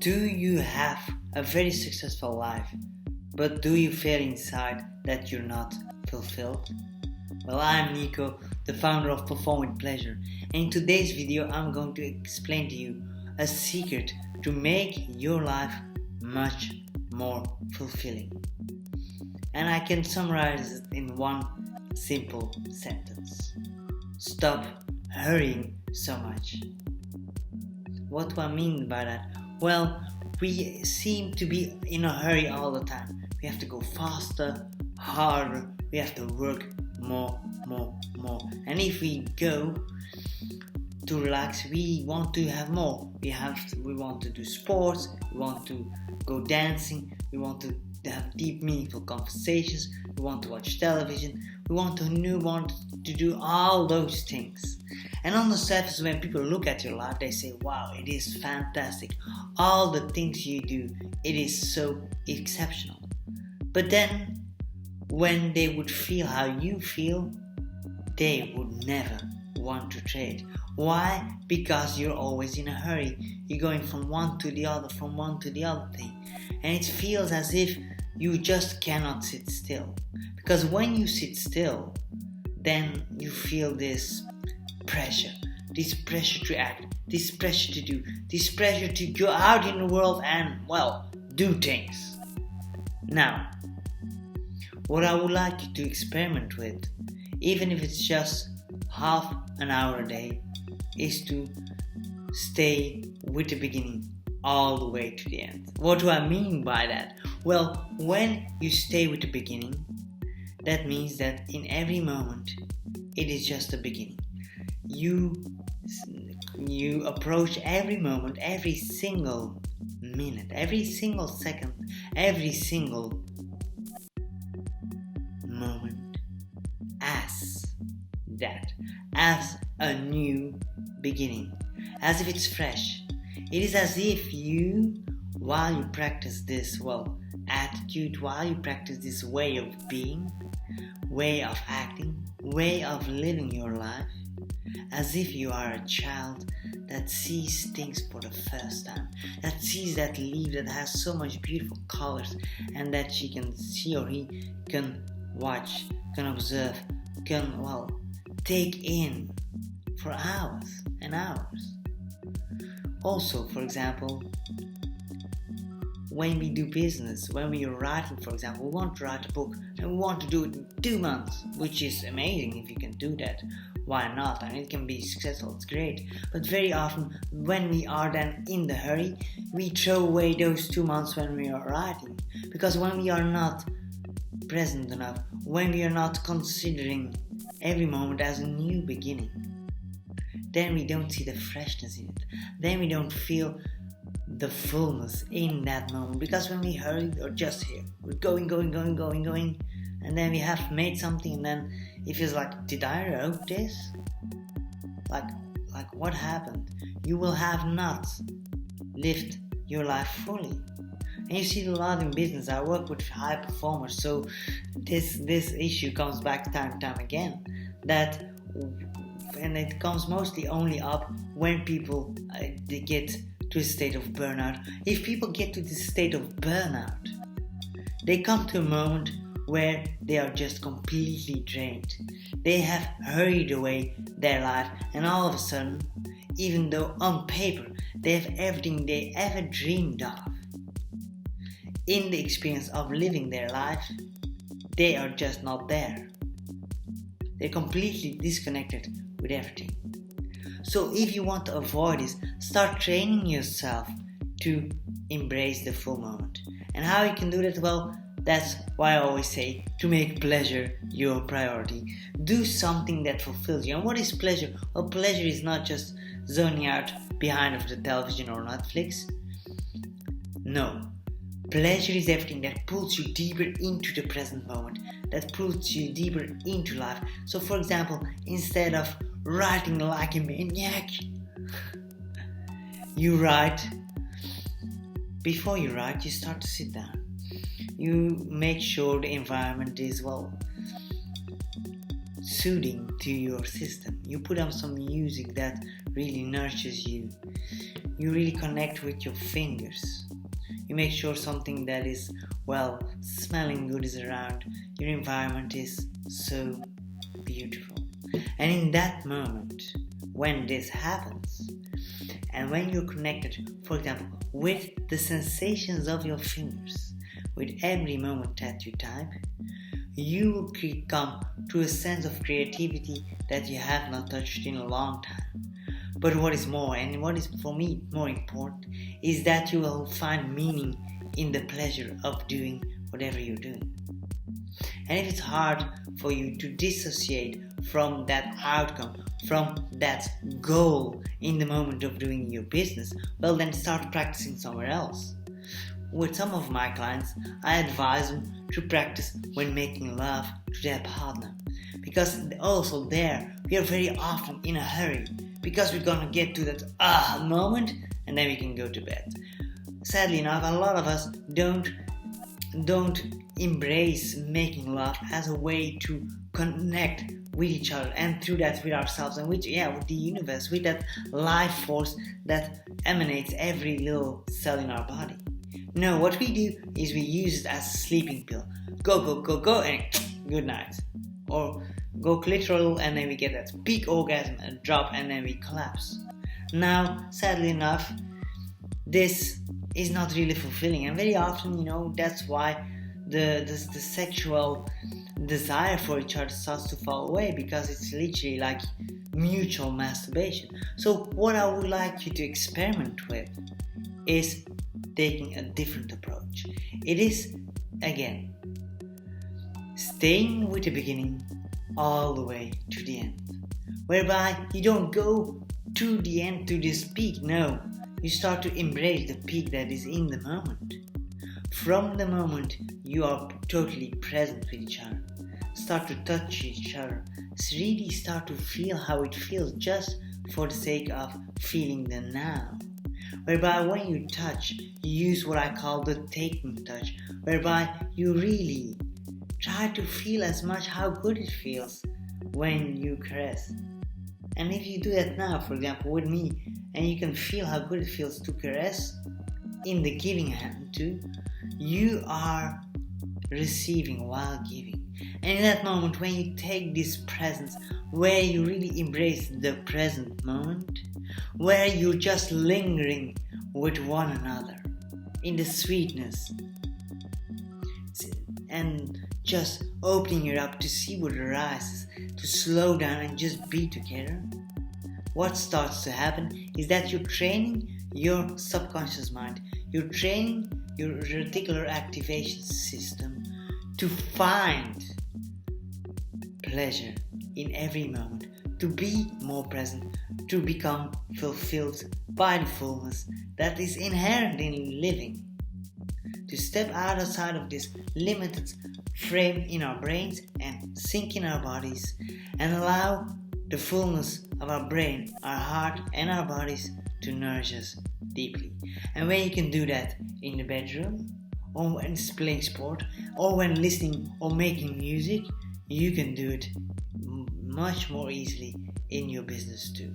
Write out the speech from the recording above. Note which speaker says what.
Speaker 1: Do you have a very successful life, but do you feel inside that you're not fulfilled? Well, I'm Nico, the founder of Perform with Pleasure, and in today's video I'm going to explain to you a secret to make your life much more fulfilling. And I can summarize it in one simple sentence. Stop hurrying so much. What do I mean by that? Well, we seem to be in a hurry all the time. We have to go faster, harder, we have to work more. And if we go to relax, we want to have more. We want to do sports, we want to go dancing, we want to have deep, meaningful conversations, we want to watch television, we want to do all those things. And on the surface, when people look at your life, they say, wow, it is fantastic. All the things you do, it is so exceptional. But then, when they would feel how you feel, they would never want to trade. Why? Because you're always in a hurry. You're going from one to the other thing. And it feels as if you just cannot sit still. Because when you sit still, then you feel this pressure to act, this pressure to do, this pressure to go out in the world and, do things. Now, what I would like you to experiment with, even if it's just half an hour a day, is to stay with the beginning all the way to the end. What do I mean by that? Well, when you stay with the beginning, that means that in every moment, it is just a beginning. You approach every moment, every single minute, every single second, every single moment as a new beginning, as if it's fresh. It is as if you, while you practice this attitude, while you practice this way of being, way of acting, way of living your life, as if you are a child that sees things for the first time, that sees that leaf that has so much beautiful colors, and that she or he can watch, can observe, can take in for hours and hours. Also, for example, when we do business, when we are writing, for example, we want to write a book and we want to do it in 2 months, which is amazing if you can do that. Why not? I mean, it can be successful, it's great. But very often, when we are then in the hurry, we throw away those 2 months when we are writing. Because when we are not present enough, when we are not considering every moment as a new beginning, then we don't see the freshness in it. Then we don't feel the fullness in that moment. Because when we hurry, we're just here. We're going. And then we have made something and then it feels like, did I wrote this? Like what happened? You will have not lived your life fully. And you see it a lot in business. I work with high performers, so this issue comes back time and time again. And it comes mostly only up when people they get to a state of burnout. If people get to this state of burnout, they come to a moment where they are just completely drained. They have hurried away their life, and all of a sudden, even though on paper they have everything they ever dreamed of, in the experience of living their life, they are just not there. They're completely disconnected with everything. So if you want to avoid this, start training yourself to embrace the full moment. And how you can do that? Well, that's why I always say to make pleasure your priority. Do something that fulfills you. And what is pleasure? Well, pleasure is not just zoning out behind of the television or Netflix. No. Pleasure is everything that pulls you deeper into the present moment, that pulls you deeper into life. So for example, instead of writing like a maniac, you write. Before you write, you start to sit down. You make sure the environment is soothing to your system. You put on some music that really nurtures you. you really connect with your fingers. You make sure something that is, smelling good is around. Your environment is so beautiful. And in that moment, when this happens, and when you're connected, for example, with the sensations of your fingers, with every moment that you type, you will come to a sense of creativity that you have not touched in a long time. But what is more, and what is for me more important, is that you will find meaning in the pleasure of doing whatever you're doing. And if it's hard for you to dissociate from that outcome, from that goal in the moment of doing your business, then start practicing somewhere else. With some of my clients, I advise them to practice when making love to their partner. Because also there, we are very often in a hurry. Because we're gonna get to that moment and then we can go to bed. Sadly enough, a lot of us don't embrace making love as a way to connect with each other, and through that with ourselves and with the universe, with that life force that emanates every little cell in our body. No, what we do is we use it as a sleeping pill. Go, and good night. Or go clitoral and then we get that peak orgasm and drop and then we collapse. Now, sadly enough, this is not really fulfilling, and very often, that's why the sexual desire for each other starts to fall away, because it's literally like mutual masturbation. So what I would like you to experiment with is taking a different approach. It is, again, staying with the beginning all the way to the end, whereby you don't go to the end to this peak. No, you start to embrace the peak that is in the moment. From the moment you are totally present with each other, start to touch each other, really start to feel how it feels, just for the sake of feeling the now. Whereby when you touch, you use what I call the taking touch, whereby you really try to feel as much how good it feels when you caress. And if you do that now, for example, with me, and you can feel how good it feels to caress in the giving hand too, you are receiving while giving. And in that moment, when you take this presence, where you really embrace the present moment, where you're just lingering with one another in the sweetness, and just opening it up to see what arises, to slow down and just be together, what starts to happen is that you're training your subconscious mind, you're training your reticular activation system to find pleasure in every moment, to be more present, to become fulfilled by the fullness that is inherent in living, to step outside of this limited frame in our brains and sink in our bodies and allow the fullness of our brain, our heart and our bodies to nourish us deeply. And when you can do that in the bedroom, or when playing sport, or when listening or making music, you can do it much more easily in your business too.